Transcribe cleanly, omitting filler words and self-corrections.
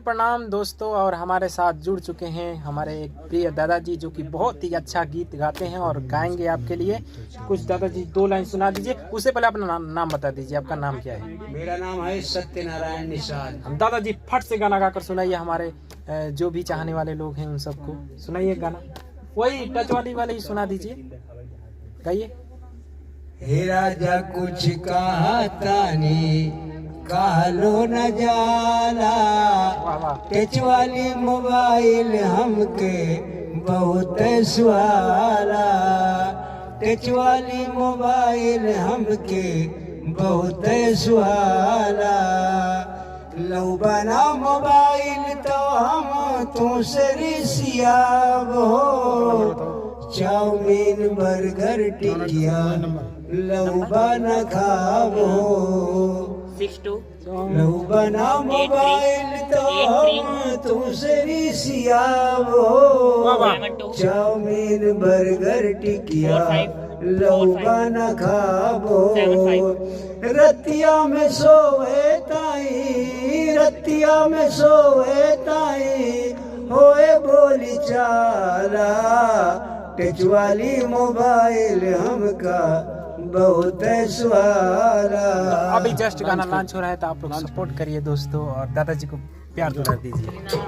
प्रणाम दोस्तों। और हमारे साथ जुड़ चुके हैं हमारे एक प्रिय दादाजी जो कि बहुत ही अच्छा गीत गाते हैं और गाएंगे आपके लिए कुछ। दादाजी 2 लाइन सुना दीजिए। उससे पहले अपना नाम बता दीजिए, आपका नाम क्या है? मेरा नाम है सत्यनारायण निषाद। दादाजी फट से गाना गाकर सुनाइए, हमारे जो भी चाहने वाले लोग हैं उन सबको सुनाइए गाना। वही टच वाली ही सुना दीजिए, गाइए। हे राजा कुछ कहतानी कहलो न जाला, टच वाली मोबाइल हमके बहुत सुहाला। टच वाली मोबाइल हमके बहुत सुहाला। लौ बना मोबाइल तो हम तुमसे रिसियाब हो। चाउमीन बर्गर टिकिया लौबा न खाबो। 62 लौबना मोबाइल तो हम तुमसे रिसियाबो। चाउमीन बर्गर टिकिया लौबा न खाबो। रतिया में सोए ताई, रतिया में सोए ताई होए बोली चाला। टच वाली मोबाइल हमका बहुत सवाला। अभी जस्ट गाना लॉन्च हो रहा है तो आप लोग सपोर्ट करिए दोस्तों और दादाजी को प्यार दुलार दीजिए।